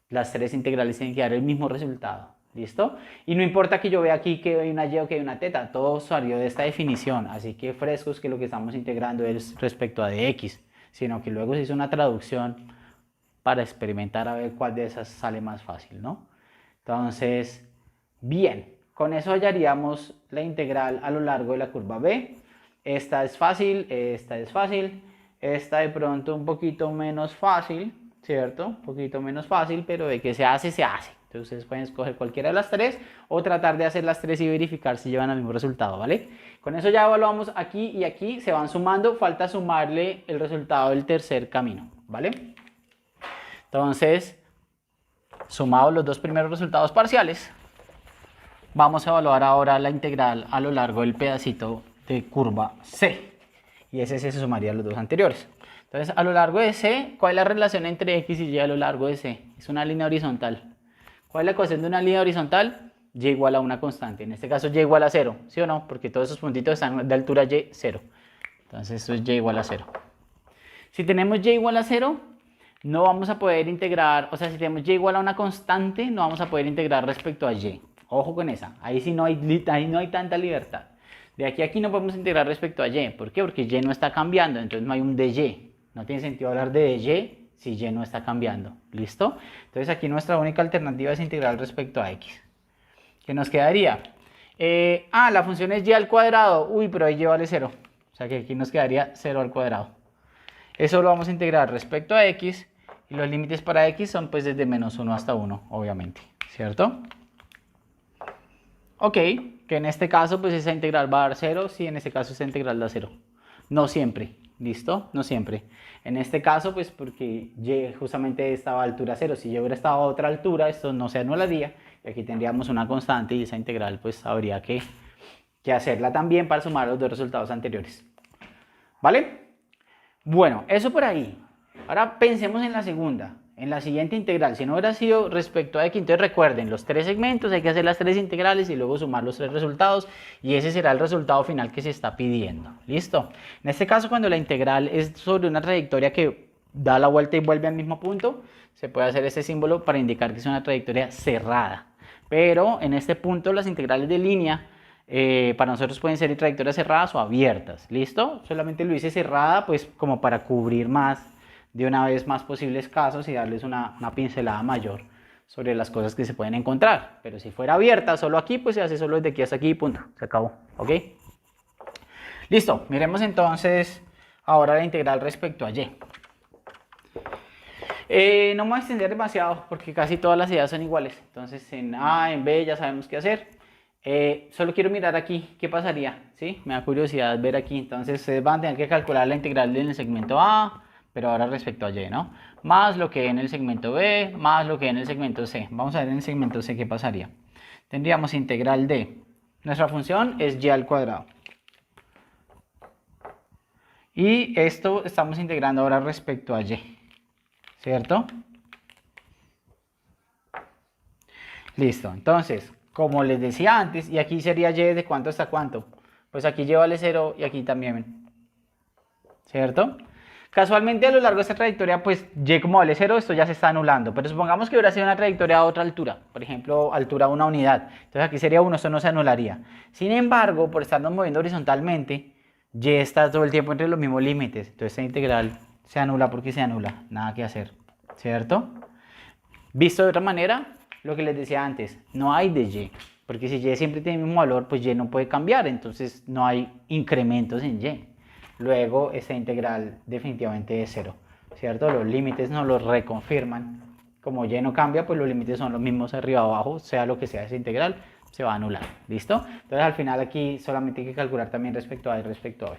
las tres integrales tienen que dar el mismo resultado. ¿Listo? Y no importa que yo vea aquí que hay una y o que hay una teta, todo salió de esta definición, así que frescos que lo que estamos integrando es respecto a de x, sino que luego se hizo una traducción para experimentar a ver cuál de esas sale más fácil, ¿no? Entonces, bien, con eso hallaríamos la integral a lo largo de la curva B. Esta es fácil, esta es fácil, esta de pronto un poquito menos fácil, ¿cierto? Un poquito menos fácil, pero de que se hace, se hace. Entonces ustedes pueden escoger cualquiera de las tres o tratar de hacer las tres y verificar si llevan al mismo resultado, ¿vale? Con eso ya evaluamos aquí y aquí, se van sumando, falta sumarle el resultado del tercer camino, ¿vale? Entonces, sumados los dos primeros resultados parciales, vamos a evaluar ahora la integral a lo largo del pedacito de curva C. Y ese se sumaría a los dos anteriores. Entonces, a lo largo de C, ¿cuál es la relación entre X y Y a lo largo de C? Es una línea horizontal. ¿Cuál es la ecuación de una línea horizontal? Y igual a una constante. En este caso, Y igual a 0, ¿sí o no? Porque todos esos puntitos están de altura Y, 0. Entonces, esto es Y igual a 0. Si tenemos Y igual a 0, no vamos a poder integrar, o sea, si tenemos y igual a una constante, no vamos a poder integrar respecto a y. Ojo con esa, ahí sí no hay tanta libertad. De aquí a aquí no podemos integrar respecto a y. ¿Por qué? Porque y no está cambiando, entonces no hay un dy. No tiene sentido hablar de y si y no está cambiando. ¿Listo? Entonces aquí nuestra única alternativa es integrar respecto a x. ¿Qué nos quedaría? La función es y al cuadrado. Uy, pero ahí y vale 0. O sea que aquí nos quedaría 0 al cuadrado. Eso lo vamos a integrar respecto a x. Y los límites para x son pues desde menos 1 hasta 1, obviamente, ¿cierto? Ok, que en este caso pues esa integral va a dar 0, si en este caso esa integral da 0. No siempre ¿listo? No siempre. En este caso, pues porque y justamente estaba a altura 0. Si y hubiera estado a otra altura, esto no se anularía. Y aquí tendríamos una constante y esa integral pues habría que hacerla también para sumar los dos resultados anteriores. ¿Vale? Bueno, eso por ahí. Ahora pensemos en la segunda, en la siguiente integral. Si no hubiera sido respecto a x, entonces recuerden, los tres segmentos, hay que hacer las tres integrales y luego sumar los tres resultados y ese será el resultado final que se está pidiendo. ¿Listo? En este caso, cuando la integral es sobre una trayectoria que da la vuelta y vuelve al mismo punto, se puede hacer este símbolo para indicar que es una trayectoria cerrada. Pero en este punto las integrales de línea para nosotros pueden ser trayectorias cerradas o abiertas, ¿listo? Solamente lo hice cerrada pues como para cubrir más de una vez más posibles casos y darles una pincelada mayor sobre las cosas que se pueden encontrar. Pero si fuera abierta solo aquí, pues se hace solo desde aquí hasta aquí y punto, se acabó, ¿ok? Listo, miremos entonces ahora la integral respecto a y. No me voy a extender demasiado porque casi todas las ideas son iguales, entonces en A, en B ya sabemos qué hacer. Solo quiero mirar aquí qué pasaría, ¿sí? Me da curiosidad ver aquí, entonces ustedes van a tener que calcular la integral en el segmento A, pero ahora respecto a y, ¿no? Más lo que en el segmento B, más lo que en el segmento C. Vamos a ver en el segmento C qué pasaría. Tendríamos integral de, nuestra función es y al cuadrado. Y esto estamos integrando ahora respecto a y, ¿cierto? Listo, entonces, como les decía antes, y aquí sería y de cuánto hasta cuánto, pues aquí y vale 0 y aquí también, ¿cierto? Casualmente a lo largo de esta trayectoria, pues y como vale 0, esto ya se está anulando, pero supongamos que hubiera sido una trayectoria a otra altura, por ejemplo, altura 1 unidad, entonces aquí sería 1, esto no se anularía. Sin embargo, por estarnos moviendo horizontalmente, y está todo el tiempo entre los mismos límites, entonces esta integral se anula porque se anula, nada que hacer, ¿cierto? Visto de otra manera, lo que les decía antes, no hay de y, porque si y siempre tiene el mismo valor, pues y no puede cambiar, entonces no hay incrementos en y. Luego esta integral definitivamente es 0, ¿cierto? Los límites nos los reconfirman. Como y no cambia, pues los límites son los mismos arriba abajo, sea lo que sea esa integral, se va a anular, ¿listo? Entonces al final aquí solamente hay que calcular también respecto a y respecto a b.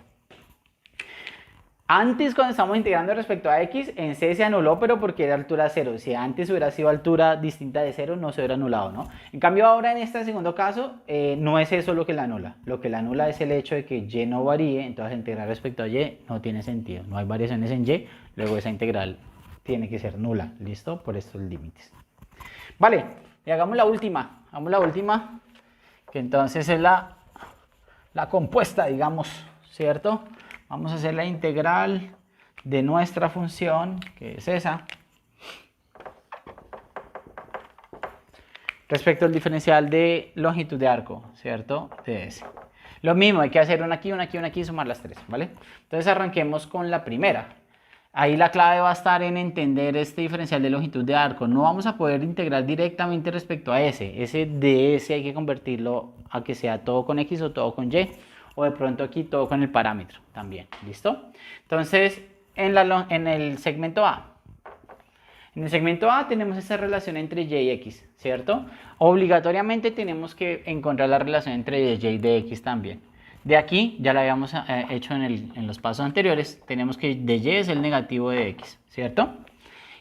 Antes, cuando estamos integrando respecto a x, en C se anuló, pero porque era altura 0. Si antes hubiera sido altura distinta de 0, no se hubiera anulado, ¿no? En cambio, ahora en este segundo caso, no es eso lo que la anula. Lo que la anula es el hecho de que y no varíe, entonces integrar respecto a y no tiene sentido. No hay variaciones en y, luego esa integral tiene que ser nula, ¿listo? Por estos límites. Vale, y hagamos la última. Hagamos la última, que entonces es la compuesta, digamos, ¿cierto? Vamos a hacer la integral de nuestra función, que es esa, respecto al diferencial de longitud de arco, ¿cierto? De S. Lo mismo, hay que hacer una aquí, una aquí, una aquí y sumar las tres, ¿vale? Entonces arranquemos con la primera. Ahí la clave va a estar en entender este diferencial de longitud de arco. No vamos a poder integrar directamente respecto a S. Ese de S hay que convertirlo a que sea todo con X o todo con Y. O de pronto aquí todo con el parámetro también, ¿listo? Entonces, en el segmento A. En el segmento A tenemos esta relación entre y y x, ¿cierto? Obligatoriamente tenemos que encontrar la relación entre y y de x también. De aquí, ya la habíamos hecho en los pasos anteriores, tenemos que de y es el negativo de x, ¿cierto?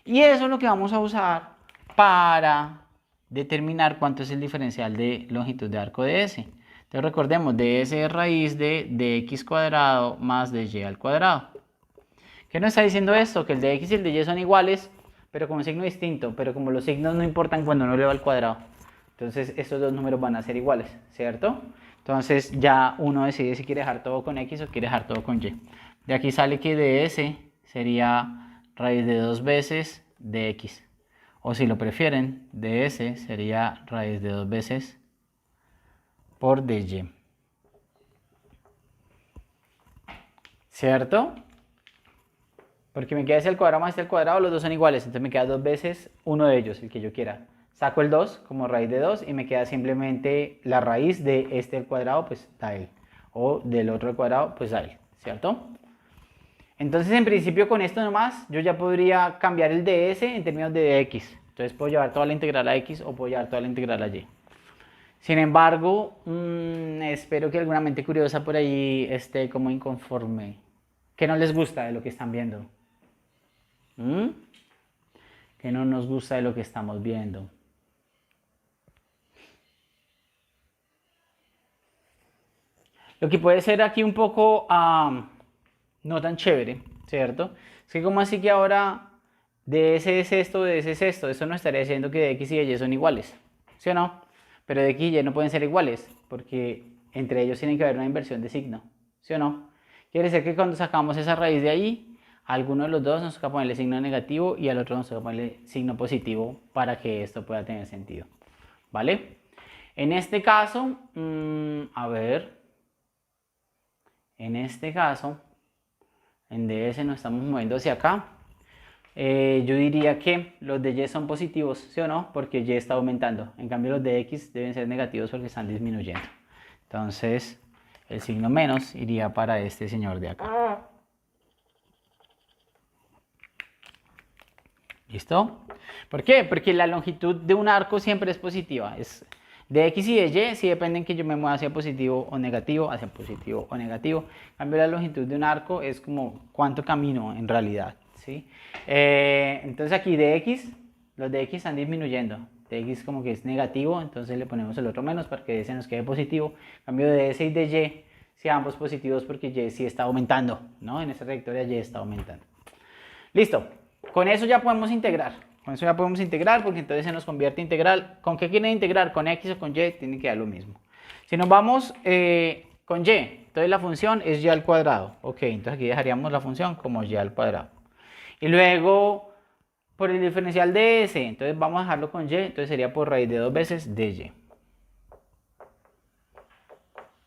Y eso es lo que vamos a usar para determinar cuánto es el diferencial de longitud de arco de S. Entonces recordemos, ds es raíz de x cuadrado más de y al cuadrado. ¿Qué nos está diciendo esto? Que el de x y el de y son iguales, pero con un signo distinto, pero como los signos no importan cuando uno le va al cuadrado. Entonces estos dos números van a ser iguales, ¿cierto? Entonces ya uno decide si quiere dejar todo con x o quiere dejar todo con y. De aquí sale que ds sería raíz de 2 veces de x. O si lo prefieren, ds sería raíz de 2 veces por dy. ¿Cierto? Porque me queda ese al cuadrado más este al cuadrado, los dos son iguales, entonces me queda 2 veces uno de ellos, el que yo quiera. Saco el 2 como raíz de 2 y me queda simplemente la raíz de este al cuadrado, pues da él. O del otro al cuadrado, pues da él, ¿cierto? Entonces en principio con esto nomás yo ya podría cambiar el ds en términos de dx. Entonces puedo llevar toda la integral a x o puedo llevar toda la integral a y. Sin embargo, espero que alguna mente curiosa por ahí esté como inconforme. ¿Qué no les gusta de lo que están viendo? ¿Mm? ¿Qué no nos gusta de lo que estamos viendo? Lo que puede ser aquí un poco no tan chévere, ¿cierto? Es que como así que ahora de ese es esto, de ese es esto, eso no estaría diciendo que de X y de Y son iguales, ¿sí o no? Pero de X y Y no pueden ser iguales, porque entre ellos tiene que haber una inversión de signo, ¿sí o no? Quiere decir que cuando sacamos esa raíz de ahí, a alguno de los dos nos toca ponerle signo negativo y al otro nos toca ponerle signo positivo para que esto pueda tener sentido, ¿vale? En este caso, a ver, en este caso, en DS nos estamos moviendo hacia acá. Yo diría que los de Y son positivos, ¿sí o no? Porque Y está aumentando. En cambio los de X deben ser negativos porque están disminuyendo. Entonces el signo menos iría para este señor de acá. ¿Listo? ¿Por qué? Porque la longitud de un arco siempre es positiva. Es de X y de Y sí dependen que yo me mueva hacia positivo o negativo, hacia positivo o negativo. En cambio la longitud de un arco es como cuánto camino en realidad, ¿sí? Entonces aquí de X, los de X están disminuyendo. De X como que es negativo, entonces le ponemos el otro menos para que ese nos quede positivo. En cambio de S y de Y, sí ambos positivos porque Y sí está aumentando, ¿no? En esta trayectoria Y está aumentando. Listo. Con eso ya podemos integrar. Con eso ya podemos integrar porque entonces se nos convierte integral. ¿Con qué quieren integrar? ¿Con X o con Y? Tiene que dar lo mismo. Si nos vamos con Y, entonces la función es Y al cuadrado. Ok, entonces aquí dejaríamos la función como Y al cuadrado. Y luego, por el diferencial de S, entonces vamos a dejarlo con Y, entonces sería por raíz de 2 veces de Y.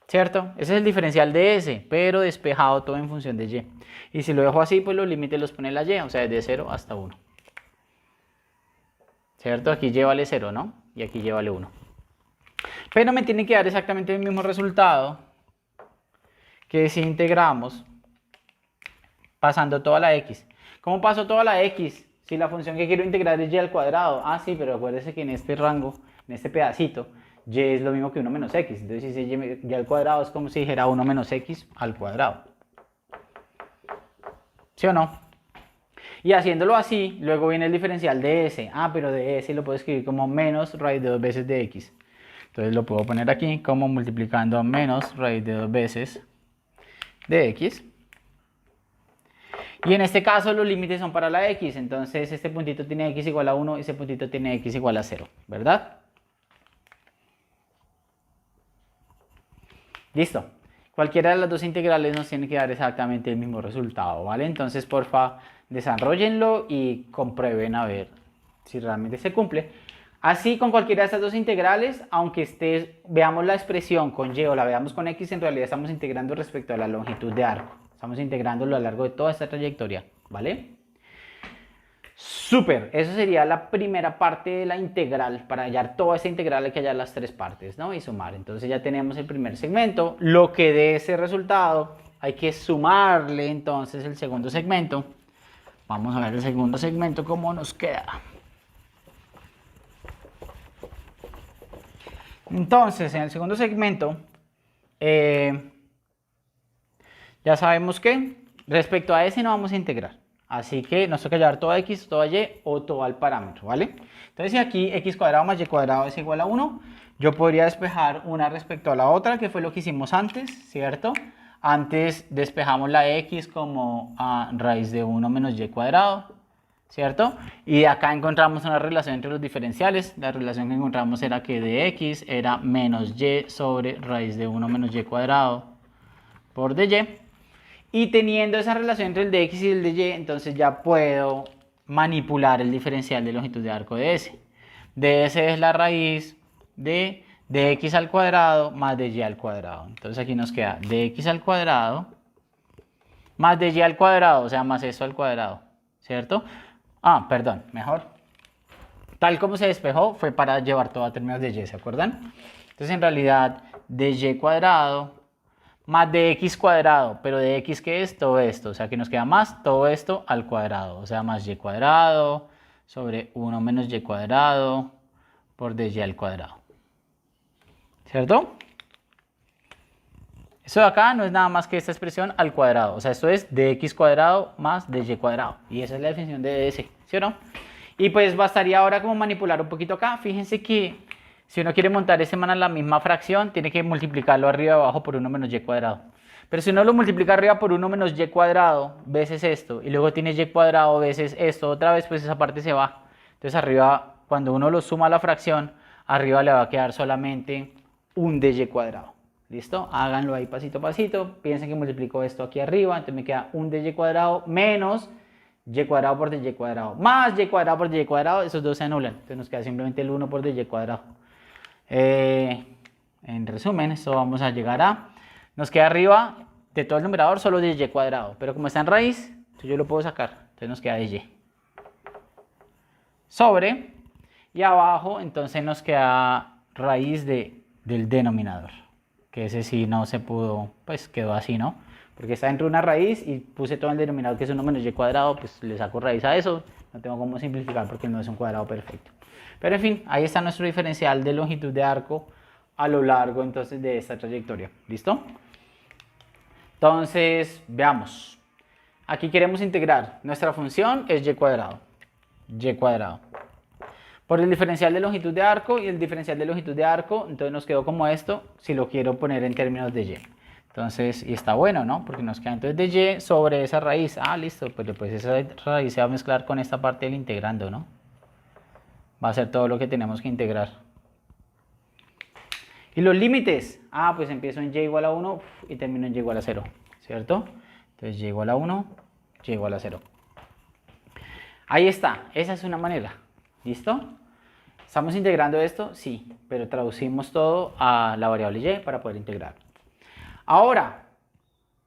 ¿Cierto? Ese es el diferencial de S, pero despejado todo en función de Y. Y si lo dejo así, pues los límites los pone la Y, o sea, desde 0 hasta 1. ¿Cierto? Aquí Y vale 0, ¿no? Y aquí Y vale 1. Pero me tiene que dar exactamente el mismo resultado que si integramos pasando toda la X. ¿Cómo paso toda la X? Si la función que quiero integrar es Y al cuadrado. Ah, sí, pero acuérdese que en este rango, en este pedacito, Y es lo mismo que 1 menos X. Entonces si dice Y al cuadrado es como si dijera 1 menos X al cuadrado. ¿Sí o no? Y haciéndolo así, luego viene el diferencial de S. Ah, pero de S lo puedo escribir como menos raíz de 2 veces de X. Entonces lo puedo poner aquí como multiplicando menos raíz de 2 veces de X. Y en este caso los límites son para la X. Entonces este puntito tiene X igual a 1 y este puntito tiene X igual a 0. ¿Verdad? Listo. Cualquiera de las dos integrales nos tiene que dar exactamente el mismo resultado, ¿vale? Entonces, porfa, desarrollenlo y comprueben a ver si realmente se cumple. Así, con cualquiera de estas dos integrales, aunque veamos la expresión con Y o la veamos con X, en realidad estamos integrando respecto a la longitud de arco. Estamos integrándolo a lo largo de toda esta trayectoria, ¿vale? Súper, eso sería la primera parte de la integral. Para hallar toda esta integral hay que hallar las tres partes, ¿no? Y sumar. Entonces ya tenemos el primer segmento. Lo que dé ese resultado hay que sumarle entonces el segundo segmento. Vamos a ver el segundo segmento cómo nos queda. Entonces en el segundo segmento ya sabemos que respecto a ese no vamos a integrar. Así que nos toca llevar toda X, toda Y o todo al parámetro, ¿vale? Entonces si aquí X cuadrado más Y cuadrado es igual a 1, yo podría despejar una respecto a la otra, que fue lo que hicimos antes, ¿cierto? Antes despejamos la X como a raíz de 1 menos Y cuadrado, ¿cierto? Y de acá encontramos una relación entre los diferenciales. La relación que encontramos era que de X era menos Y sobre raíz de 1 menos Y cuadrado por de Y. Y teniendo esa relación entre el de X y el de Y, entonces ya puedo manipular el diferencial de longitud de arco de S. De S es la raíz de X al cuadrado más de Y al cuadrado. Entonces aquí nos queda de X al cuadrado más de Y al cuadrado, o sea, más eso al cuadrado, ¿cierto? Ah, perdón, mejor. Tal como se despejó fue para llevar todo a términos de Y, ¿se acuerdan? Entonces en realidad de Y cuadrado más de X cuadrado, pero de X ¿qué es? Todo esto, o sea que nos queda más todo esto al cuadrado, o sea más Y cuadrado sobre 1 menos Y cuadrado por de Y al cuadrado, ¿cierto? Esto de acá no es nada más que esta expresión al cuadrado. O sea, esto es dx cuadrado más dy cuadrado. Y esa es la definición de ds, ¿sí o no? Y pues bastaría ahora como manipular un poquito acá. Fíjense que si uno quiere montar ese man a la misma fracción, tiene que multiplicarlo arriba y abajo por 1 menos y cuadrado. Pero si uno lo multiplica arriba por 1 menos y cuadrado veces esto, y luego tiene y cuadrado veces esto otra vez, pues esa parte se va. Entonces arriba, cuando uno lo suma a la fracción, arriba le va a quedar solamente un dy cuadrado. ¿Listo? Háganlo ahí pasito a pasito. Piensen que multiplico esto aquí arriba, entonces me queda un dy cuadrado menos y cuadrado por dy cuadrado más y cuadrado por dy cuadrado, esos dos se anulan. Entonces nos queda simplemente el 1 por dy cuadrado. En resumen, esto vamos a llegar a... Nos queda arriba de todo el numerador solo dy cuadrado, pero como está en raíz, entonces yo lo puedo sacar. Entonces nos queda dy. Sobre, y abajo entonces nos queda raíz del denominador. Que ese sí no se pudo, pues quedó así, ¿no? Porque está dentro de una raíz y puse todo el denominador que es 1 menos y cuadrado, pues le saco raíz a eso. No tengo cómo simplificar porque no es un cuadrado perfecto. Pero en fin, ahí está nuestro diferencial de longitud de arco a lo largo entonces de esta trayectoria. ¿Listo? Entonces, veamos. Aquí queremos integrar. Nuestra función es y cuadrado. Y cuadrado. Por el diferencial de longitud de arco y el diferencial de longitud de arco, entonces nos quedó como esto, si lo quiero poner en términos de y. Entonces, y está bueno, ¿no? Porque nos queda entonces de y sobre esa raíz. Ah, listo, pues después esa raíz se va a mezclar con esta parte del integrando, ¿no? Va a ser todo lo que tenemos que integrar. Y los límites. Ah, pues empiezo en y igual a 1 y termino en y igual a 0, ¿cierto? Entonces y igual a 1, y igual a 0. Ahí está, esa es una manera. ¿Listo? ¿Estamos integrando esto? Sí, pero traducimos todo a la variable y para poder integrar. Ahora,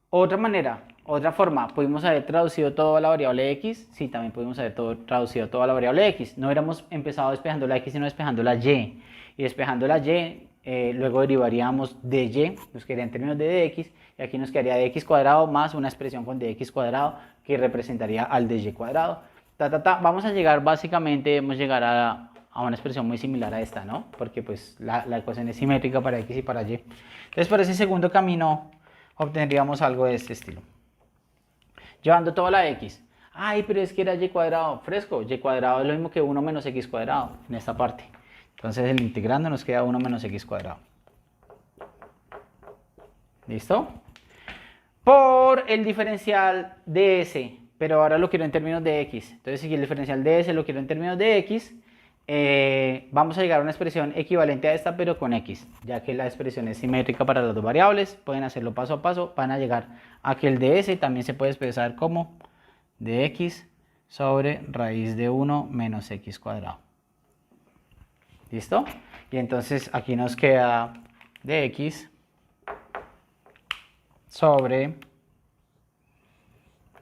otra manera, otra forma, ¿pudimos haber traducido todo a la variable x? Sí, también pudimos haber traducido todo a la variable x. No hubiéramos empezado despejando la x, sino despejando la y. Y despejando la y, luego derivaríamos de y, nos quedaría en términos de dx, y aquí nos quedaría dx cuadrado más una expresión con dx cuadrado que representaría al dy cuadrado. Vamos a llegar básicamente, debemos llegar a una expresión muy similar a esta, ¿no? Porque pues la ecuación es simétrica para x y para y. Entonces por ese segundo camino obtendríamos algo de este estilo. Llevando toda la x. Ay, pero es que era y cuadrado fresco. Y cuadrado es lo mismo que 1 menos x cuadrado en esta parte. Entonces el integrando nos queda 1 menos x cuadrado. ¿Listo? Por el diferencial de s. Pero ahora lo quiero en términos de x. Entonces, si el diferencial de s lo quiero en términos de x, vamos a llegar a una expresión equivalente a esta, pero con x. Ya que la expresión es simétrica para las dos variables, pueden hacerlo paso a paso. Van a llegar a que el de s también se puede expresar como dx sobre raíz de 1 menos x cuadrado. ¿Listo? Y entonces aquí nos queda dx sobre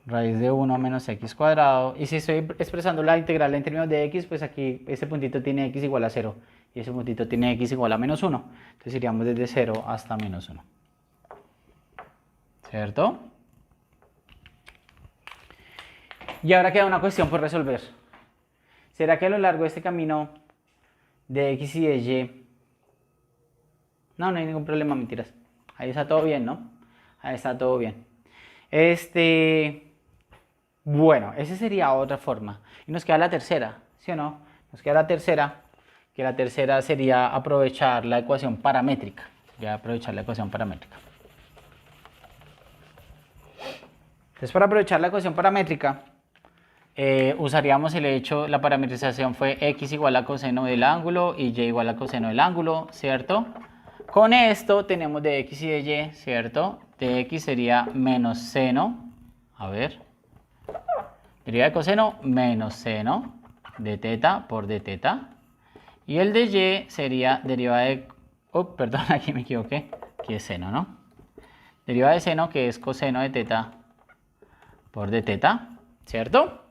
raíz de 1 menos x cuadrado. Y si estoy expresando la integral en términos de x, pues aquí este puntito tiene x igual a 0. Y ese puntito tiene x igual a menos 1. Entonces iríamos desde 0 hasta menos 1. ¿Cierto? Y ahora queda una cuestión por resolver. ¿Será que a lo largo de este camino de x y de y... No hay ningún problema, mentiras. Ahí está todo bien, ¿no? Ahí está todo bien. Bueno, esa sería otra forma. Y nos queda la tercera, ¿sí o no? Nos queda la tercera, que la tercera sería aprovechar la ecuación paramétrica. Ya aprovechar la ecuación paramétrica. Entonces, para aprovechar la ecuación paramétrica, usaríamos el hecho, la parametrización fue x igual a coseno del ángulo y y igual a coseno del ángulo, ¿cierto? Con esto tenemos de x y de y, ¿cierto? De x sería menos seno, a ver, deriva de coseno menos seno de teta por d teta. Y el de y sería derivada de, perdón, aquí me equivoqué, aquí es seno, ¿no? Derivada de seno que es coseno de teta por d teta, ¿cierto?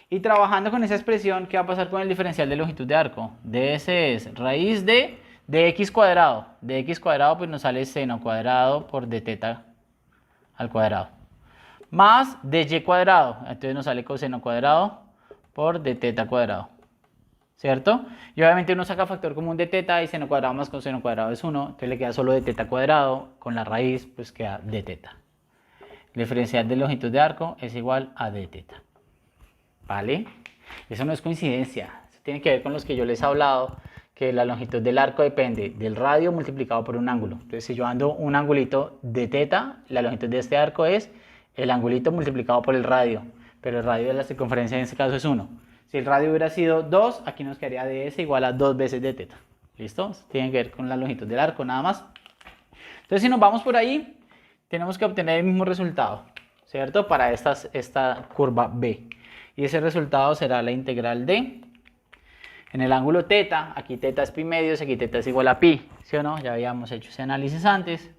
Y trabajando con esa expresión, ¿qué va a pasar con el diferencial de longitud de arco? ds es raíz de x cuadrado. De x cuadrado pues nos sale seno cuadrado por d teta al cuadrado. Más de y cuadrado. Entonces nos sale coseno cuadrado por d teta cuadrado. ¿cierto? Y obviamente uno saca factor común de teta y seno cuadrado más coseno cuadrado es 1, entonces le queda solo de teta cuadrado, con la raíz pues queda de teta. El diferencial de longitud de arco es igual a d teta, ¿vale? Eso no es coincidencia, eso tiene que ver con los que yo les he hablado, que la longitud del arco depende del radio multiplicado por un ángulo. Entonces si yo ando un angulito de teta, la longitud de este arco es el angulito multiplicado por el radio, pero el radio de la circunferencia en este caso es 1. Si el radio hubiera sido 2, aquí nos quedaría ds igual a 2 veces de teta. ¿Listo? Eso tiene que ver con la longitud del arco, nada más. Entonces si nos vamos por ahí, tenemos que obtener el mismo resultado, ¿cierto? Para esta curva B. Y ese resultado será la integral de, en el ángulo teta, aquí teta es pi medios, aquí teta es igual a pi, ¿sí o no? Ya habíamos hecho ese análisis antes,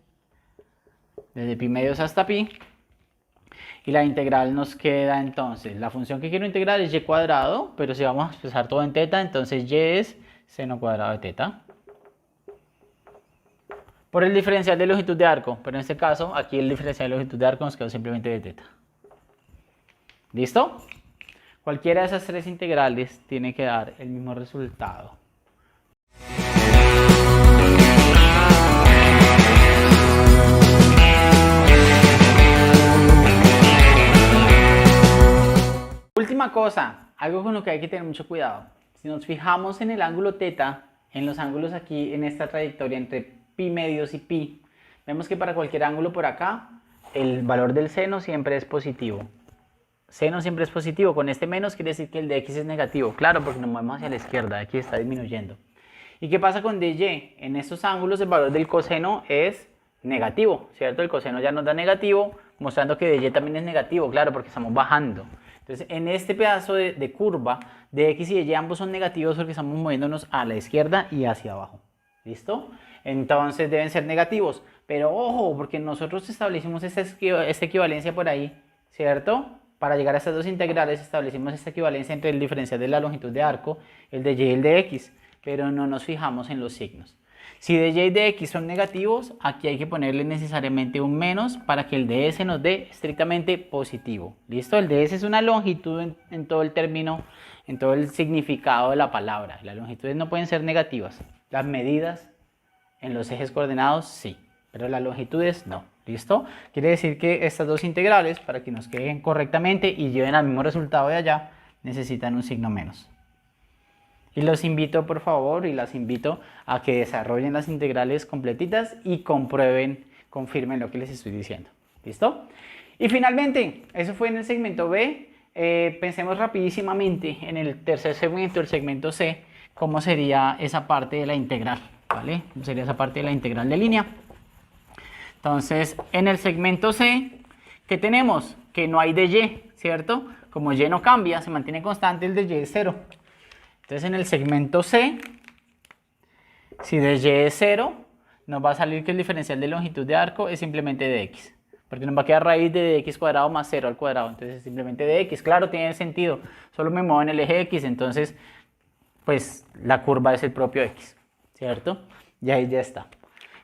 desde pi medios hasta pi. Y la integral nos queda entonces, la función que quiero integrar es y cuadrado, pero si vamos a expresar todo en teta, entonces y es seno cuadrado de teta. Por el diferencial de longitud de arco, pero en este caso, aquí el diferencial de longitud de arco nos quedó simplemente de teta. ¿Listo? Cualquiera de esas tres integrales tiene que dar el mismo resultado. Última cosa, algo con lo que hay que tener mucho cuidado. Si nos fijamos en el ángulo teta, en los ángulos aquí en esta trayectoria entre pi medios y pi, vemos que para cualquier ángulo por acá, el valor del seno siempre es positivo. Seno siempre es positivo, con este menos quiere decir que el de x es negativo, claro, porque nos movemos hacia la izquierda, aquí está disminuyendo. ¿Y qué pasa con dy? En estos ángulos el valor del coseno es negativo, ¿cierto? El coseno ya nos da negativo, mostrando que dy también es negativo, claro, porque estamos bajando. Entonces, en este pedazo de curva, de x y de y ambos son negativos porque estamos moviéndonos a la izquierda y hacia abajo. ¿Listo? Entonces deben ser negativos. Pero ojo, porque nosotros establecimos esta equivalencia por ahí, ¿cierto? Para llegar a estas dos integrales establecimos esta equivalencia entre el diferencial de la longitud de arco, el de y y el de x, pero no nos fijamos en los signos. Si de y y de x son negativos, aquí hay que ponerle necesariamente un menos para que el de s nos dé estrictamente positivo. ¿Listo? El de s es una longitud en todo el término, en todo el significado de la palabra. Las longitudes no pueden ser negativas. Las medidas en los ejes coordenados sí, pero las longitudes no. ¿Listo? Quiere decir que estas dos integrales, para que nos queden correctamente y lleven al mismo resultado de allá, necesitan un signo menos. Y los invito, por favor, y las invito a que desarrollen las integrales completitas y comprueben, confirmen lo que les estoy diciendo. ¿Listo? Y finalmente, eso fue en el segmento B. Pensemos rapidísimamente en el tercer segmento, el segmento C, cómo sería esa parte de la integral, ¿vale? ¿Cómo sería esa parte de la integral de línea? Entonces, en el segmento C, ¿qué tenemos? Que no hay de y, ¿cierto? Como y no cambia, se mantiene constante, el de y es 0. Entonces en el segmento C, si de y es 0, nos va a salir que el diferencial de longitud de arco es simplemente de x. Porque nos va a quedar raíz de x cuadrado más 0 al cuadrado. Entonces es simplemente de x. Claro, tiene sentido. Solo me muevo en el eje x, entonces pues la curva es el propio x, ¿cierto? Y ahí ya está.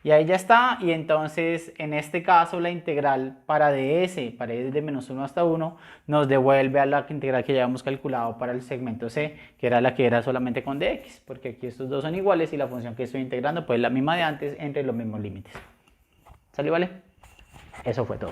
Y ahí ya está, y entonces en este caso la integral para ds, para ir de menos 1 hasta 1, nos devuelve a la integral que ya habíamos calculado para el segmento C, que era la que era solamente con dx, porque aquí estos dos son iguales y la función que estoy integrando pues es la misma de antes entre los mismos límites. ¿Sale, vale? Eso fue todo.